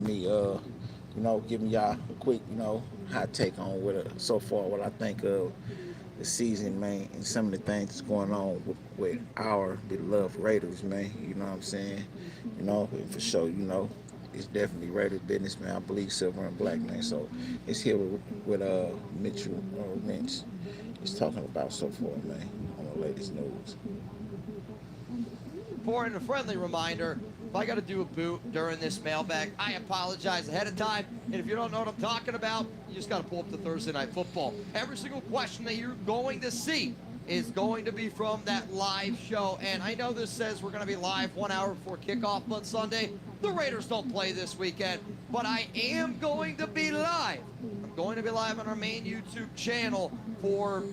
me, giving y'all a quick, hot take on so far what I think of the season, man, and some of the things that's going on with our beloved Raiders, man. You know what I'm saying? And for sure, it's definitely Raider business, man. I believe silver and black, man. So it's here with Mitchell Wrench. He's talking about so far, man, on the latest news. For and a friendly reminder, if I got to do a boot during this mailbag, I apologize ahead of time. And if you don't know what I'm talking about, you just got to pull up the Thursday Night Football. Every single question that you're going to see is going to be from that live show. And I know this says we're going to be live 1 hour before kickoff on Sunday. The Raiders don't play this weekend, but I am going to be live. I'm going to be live on our main YouTube channel for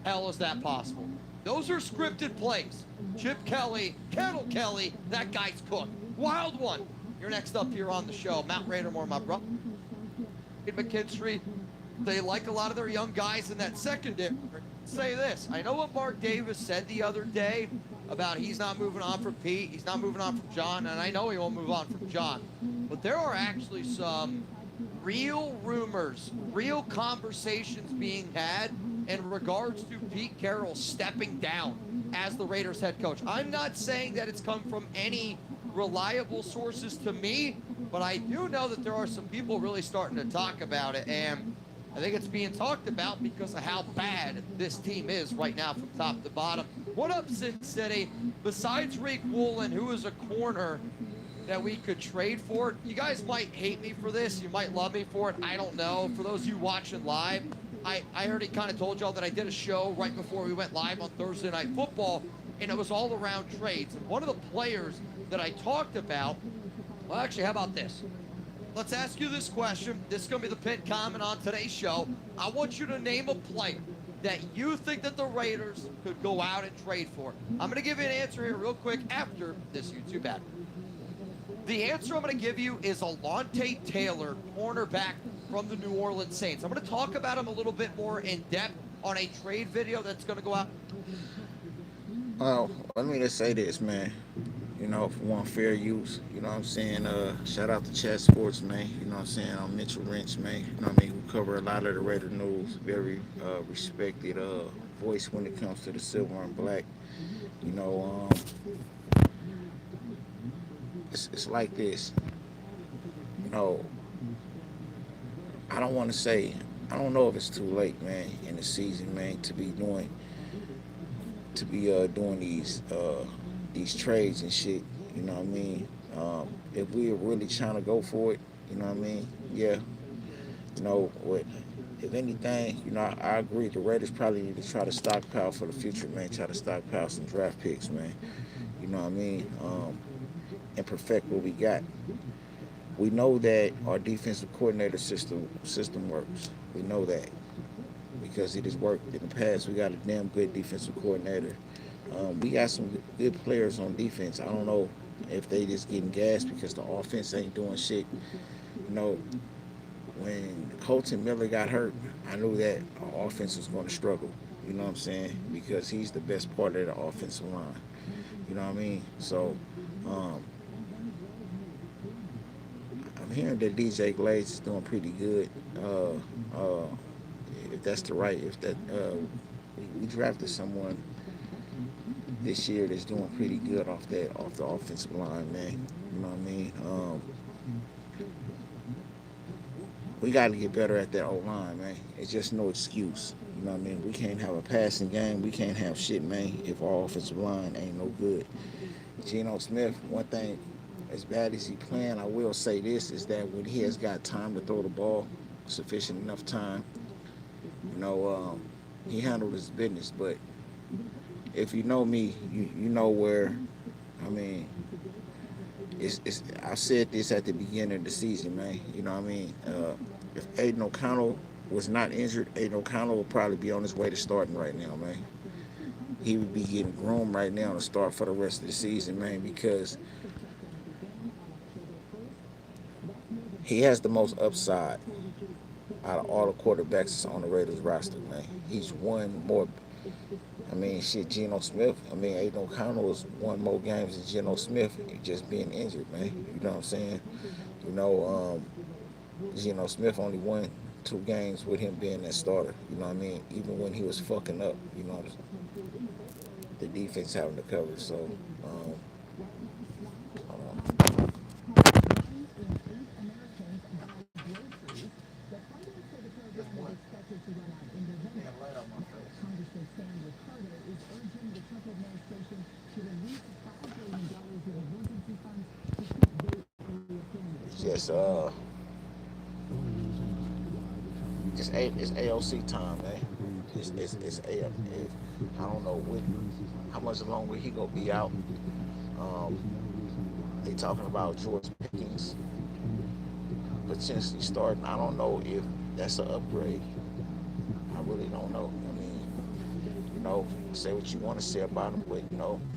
hell is that possible? Those are scripted plays. Chip Kelly, Kettle Kelly, that guy's cooked. Wild one. You're next up here on the show. Mount Raidermore, my brother. McKinstry, they like a lot of their young guys in that secondary. Say this. I know what Mark Davis said the other day about he's not moving on from Pete, he's not moving on from John, and I know he won't move on from John. But there are actually some real rumors, real conversations being had in regards to Pete Carroll stepping down as the Raiders head coach. I'm not saying that it's come from any reliable sources to me, but I do know that there are some people really starting to talk about it, and I think it's being talked about because of how bad this team is right now from top to bottom. What up, Sin City? Besides Reek Woolen, who is a corner that we could trade for, you guys might hate me for this, you might love me for it, I don't know. For those of you watching live, I already kind of told y'all that I did a show right before we went live on Thursday Night Football, and it was all around trades. And one of the players that I talked about, well, actually, how about this? Let's ask you this question. This is going to be the pinned comment on today's show. I want you to name a player that you think that the Raiders could go out and trade for. I'm going to give you an answer here real quick after this YouTube ad. The answer I'm going to give you is Alontae Taylor, cornerback from the New Orleans Saints. I'm going to talk about him a little bit more in depth on a trade video that's going to go out. Well, let me just say this, man. For one, fair use. You know what I'm saying? Shout out to Chat Sports, man. You know what I'm saying? I'm Mitchell Wrench, man. You know what I mean? We cover a lot of the Raider news. Very respected voice when it comes to the silver and black. You know, it's like this. You know, I don't want to say, I don't know if it's too late, man, in the season, man, to be doing these trades and shit. You know what I mean? If we're really trying to go for it, you know what I mean? Yeah. What? If anything, I agree. The Raiders probably need to try to stockpile for the future, man. Try to stockpile some draft picks, man. You know what I mean? And perfect what we got. We know that our defensive coordinator system works. We know that because it has worked in the past. We got a damn good defensive coordinator. We got some good players on defense. I don't know if they just getting gassed because the offense ain't doing shit. You know, when Colton Miller got hurt, I knew that our offense was going to struggle. You know what I'm saying? Because he's the best part of the offensive line. You know what I mean? So, um, I'm hearing that DJ Glaze is doing pretty good. If that's the right, if that we drafted someone this year that's doing pretty good off the offensive line, man. You know what I mean? We got to get better at that O line, man. It's just no excuse. You know what I mean? We can't have a passing game. We can't have shit, man, if our offensive line ain't no good. Geno Smith, one thing, as bad as he playing, I will say this, is that when he has got time to throw the ball, sufficient enough time, you know, he handled his business. But if you know me, you know where, I mean, I said this at the beginning of the season, man. You know what I mean? If Aiden O'Connell was not injured, Aiden O'Connell would probably be on his way to starting right now, man. He would be getting groomed right now to start for the rest of the season, man, because he has the most upside out of all the quarterbacks on the Raiders roster, man. He's won more. I mean, shit, Geno Smith. I mean, Aiden O'Connell has won more games than Geno Smith just being injured, man. You know what I'm saying? You know, Geno Smith only won 2 games with him being that starter. You know what I mean? Even when he was fucking up, you know, the defense having the coverage. So, uh, it's just it's AOC time, man. It's I don't know how much longer he gonna be out. Um, they talking about George Pickens potentially starting. I don't know if that's an upgrade. I really don't know. I mean, say what you want to say about him, but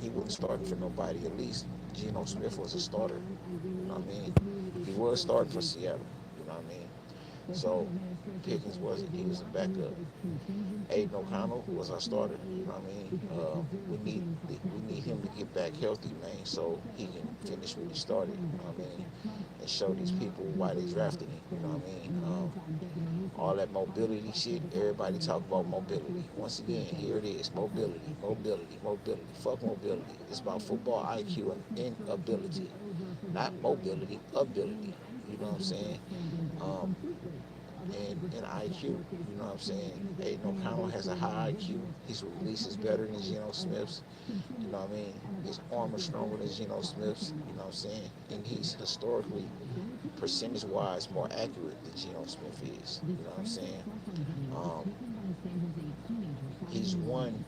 he wasn't starting for nobody. At least Geno Smith was a starter. You know what I mean? He was starting for Seattle. You know what I mean? So Pickens wasn't. He was a backup. Aiden O'Connell was our starter. You know what I mean? We need him to get back healthy, man, so he can finish what he started. You know what I mean? And show these people why they drafted him. You know what I mean? All that mobility shit. Everybody talk about mobility. Once again, here it is: mobility, mobility, mobility. Fuck mobility. It's about football IQ and ability, not mobility, ability. You know what I'm saying? And IQ, you know what I'm saying? Aiden O'Connell has a high IQ. His release is better than Geno Smith's. You know what I mean? His arm is stronger than Geno Smith's. You know what I'm saying? And he's historically, percentage-wise, more accurate than Geno Smith is. You know what I'm saying? He's won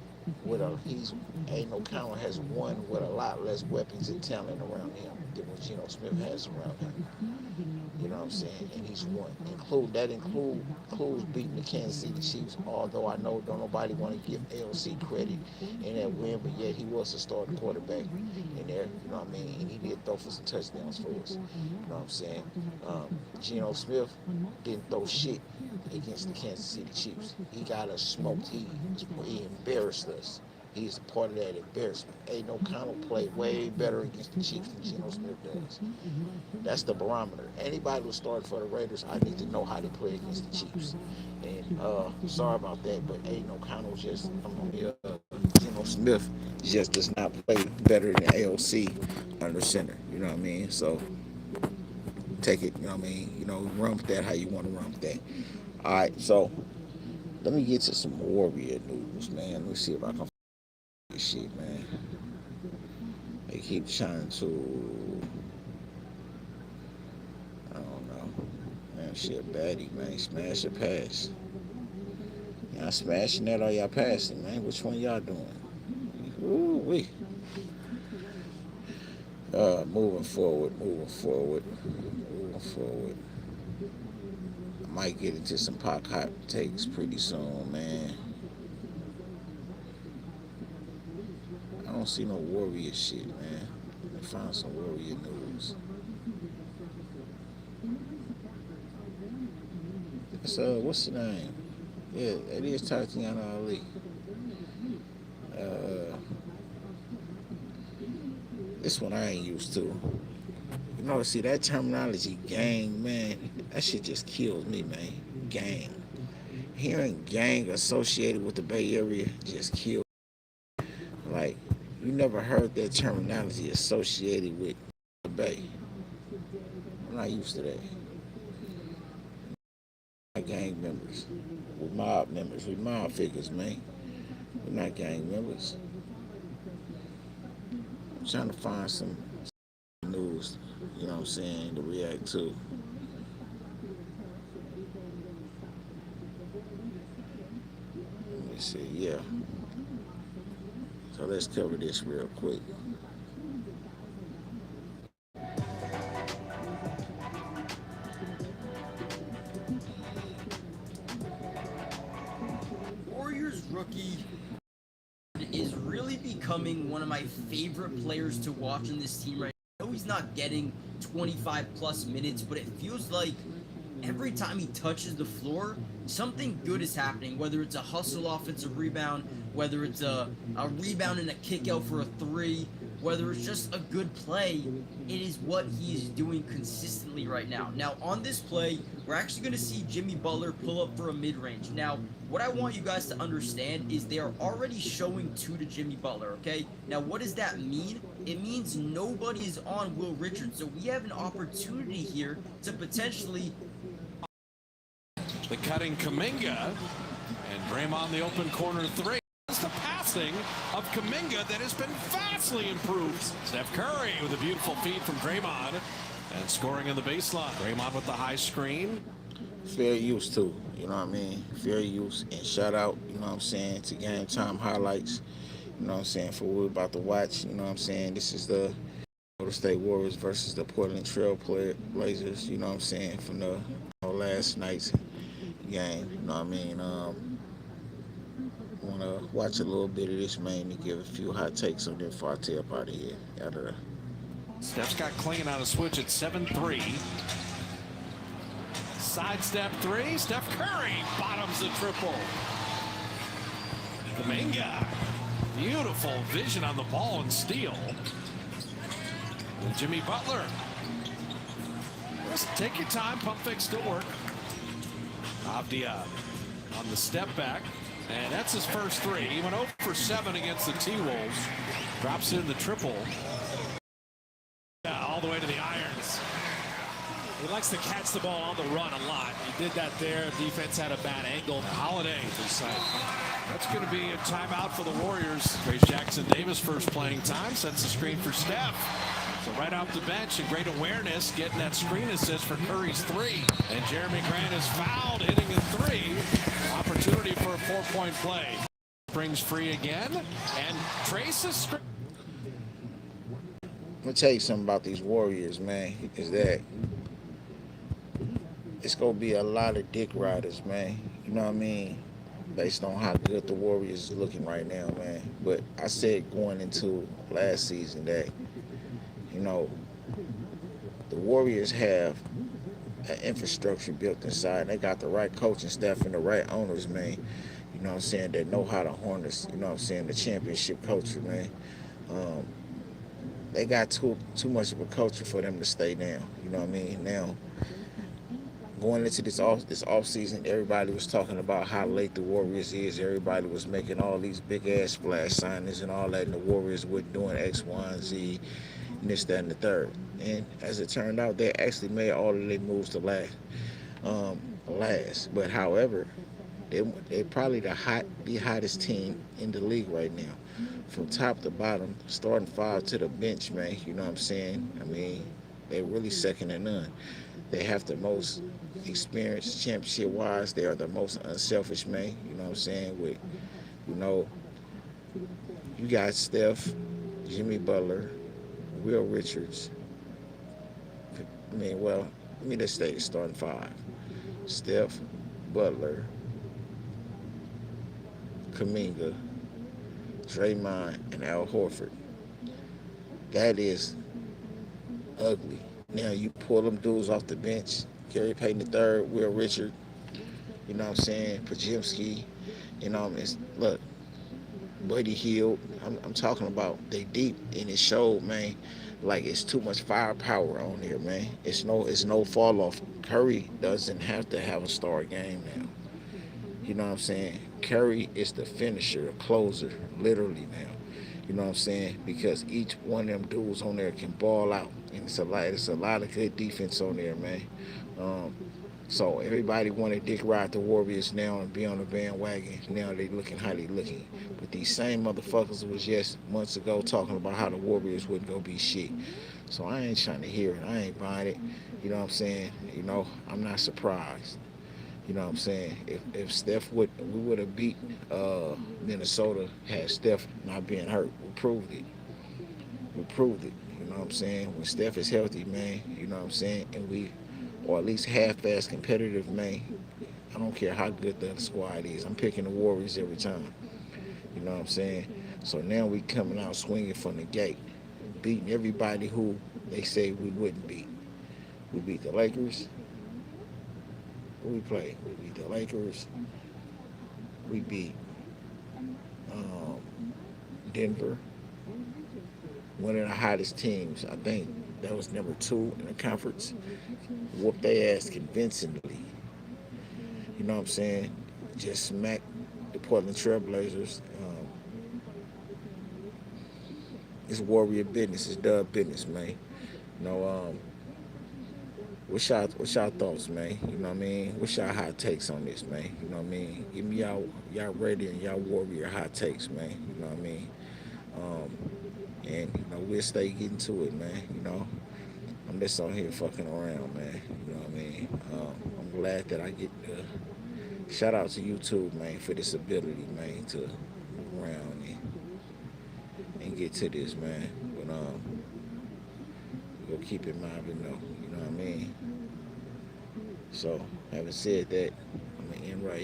Aiden O'Connell has won with a lot less weapons and talent around him than what Geno Smith has around him. You know what I'm saying? And he's won. Includes beating the Kansas City Chiefs, although I know don't nobody want to give AOC credit in that win, but yet he was a starting quarterback in there, you know what I mean? And he did throw for some touchdowns for us. You know what I'm saying? Geno Smith didn't throw shit against the Kansas City Chiefs. He got us smoked. He embarrassed us. He's a part of that embarrassment. Aiden O'Connell played way better against the Chiefs than Geno Smith does. That's the barometer. Anybody who started for the Raiders, I need to know how they play against the Chiefs. And sorry about that, but Aiden O'Connell Geno Smith just does not play better than AOC under center. You know what I mean? So take it, you know what I mean? Run with that how you want to run with that. All right, so let me get to some Warrior news, man. Let me see if I can this shit, man. They keep trying to, I don't know, man. Shit, baddie, man. Smash or pass. Y'all smashing that or y'all passing, man? Which one y'all doing? Ooh, wee. Moving forward. I might get into some Pac hot takes pretty soon, man. I don't see no Warrior shit, man. Let me find some Warrior news. It's, what's the name? Yeah, it is Tatiana Ali. This one I ain't used to. See that terminology, gang, man, that shit just kills me, man. Gang. Hearing gang associated with the Bay Area just kills me. Like, you never heard that terminology associated with the Bay. I'm not used to that. We're not gang members. We're mob members. We're mob figures, man. We're not gang members. I'm trying to find some news, you know what I'm saying, to react to. Let me see, yeah. So let's cover this real quick. Warriors rookie is really becoming one of my favorite players to watch in this team right now. I know he's not getting 25 plus minutes, but it feels like every time he touches the floor, something good is happening, whether it's a hustle offensive rebound, whether it's a rebound and a kick out for a three. whether it's just a good play, it is what he is doing consistently right now. Now, on this play, we're actually going to see Jimmy Butler pull up for a mid-range. Now, what I want you guys to understand is they are already showing 2 to Jimmy Butler, okay? Now, what does that mean? It means nobody is on Will Richards. So we have an opportunity here to potentially... The cutting Kuminga, and Draymond the open corner 3. It's the passing of Kuminga that has been vastly improved. Steph Curry with a beautiful feed from Draymond and scoring in the baseline. Draymond with the high screen. Fair use too, you know what I mean? Fair use, and shout out, you know what I'm saying, to Game Time Highlights, you know what I'm saying, for what we're about to watch, you know what I'm saying? This is the Golden State Warriors versus the Portland Trail Blazers, you know what I'm saying, from the last night's game, you know what I mean? Want to watch a little bit of this, man, to give a few hot takes on it before I tee up out of here. Steph's got Klingon on a switch at 7-3. Sidestep 3. Steph Curry bottoms the triple. Kuminga. Beautiful vision on the ball and steal. And Jimmy Butler. Just take your time. Pump fake still work. Avdia on the step back. And that's his first 3. He went 0 for 7 against the T-Wolves. Drops in the triple. Yeah, all the way to the irons. He likes to catch the ball on the run a lot. He did that there. Defense had a bad angle. Holiday. That's going to be a timeout for the Warriors. Trace Jackson Davis first playing time. Sets the screen for Steph. So right off the bench and great awareness, getting that screen assist for Curry's 3. And Jeremy Grant is fouled, hitting a 3. Opportunity for a 4-point play. Springs free again, and Trace is... I'm going to tell you something about these Warriors, man, is that it's going to be a lot of dick riders, man. You know what I mean? Based on how good the Warriors is looking right now, man. But I said going into last season that, you know, the Warriors have an infrastructure built inside. They got the right coaching staff and the right owners, man. You know what I'm saying? That know how to harness, you know what I'm saying, the championship culture, man. They got too much of a culture for them to stay down. You know what I mean? Now, going into this off season, everybody was talking about how late the Warriors is. Everybody was making all these big ass splash signings and all that, and the Warriors were doing X, Y, and Z, and this, that, and the third. And as it turned out, they actually made all of their moves to last. But however, they're probably the hottest team in the league right now. From top to bottom, starting 5 to the bench, man, you know what I'm saying? I mean, they're really second to none. They have the most experience championship-wise. They are the most unselfish, man, you know what I'm saying? With, you know, you got Steph, Jimmy Butler, Will Richards. I mean, well, let me just say the starting 5. Steph, Butler, Kuminga, Draymond, and Al Horford. That is ugly. Now you pull them dudes off the bench, Gary Payton III, Will Richard, you know what I'm saying, Podziemski, you know, look, Buddy Hield. I'm talking about they deep, and it showed, man, like it's too much firepower on there, man. It's no fall off. Curry doesn't have to have a star game now. You know what I'm saying? Curry is the finisher, the closer, literally now. You know what I'm saying? Because each one of them dudes on there can ball out. And it's a lot of good defense on there, man. So everybody want to dick ride the Warriors now and be on the bandwagon. Now they looking how they looking. But these same motherfuckers was just months ago talking about how the Warriors wouldn't go be shit. So I ain't trying to hear it. I ain't buying it. You know what I'm saying? You know, I'm not surprised. You know what I'm saying? If we would have beat Minnesota had Steph not being hurt. We proved it. You know what I'm saying? When Steph is healthy, man, you know what I'm saying? And or at least half-ass competitive, man. I don't care how good the squad is. I'm picking the Warriors every time. You know what I'm saying? So now we coming out swinging from the gate, beating everybody who they say we wouldn't beat. We beat the Lakers. Who we played? We beat the Lakers. We beat Denver. one of the hottest teams. I think that was number 2 in the conference. Whooped their ass convincingly. You know what I'm saying? Just smacked the Portland Trailblazers. It's Warrior business. It's Dub business, man. You know, what's y'all thoughts, man? You know what I mean? What's y'all hot takes on this, man? You know what I mean? Give me y'all Raider and y'all Warrior hot takes, man. You know what I mean? And you know, we'll stay getting to it, man. You know, I'm just on here fucking around, man. You know what I mean? I'm glad that I get to shout out to YouTube, man, for this ability, man, to move around and get to this, man. But we'll keep it moving, though. You know what I mean? So, having said that,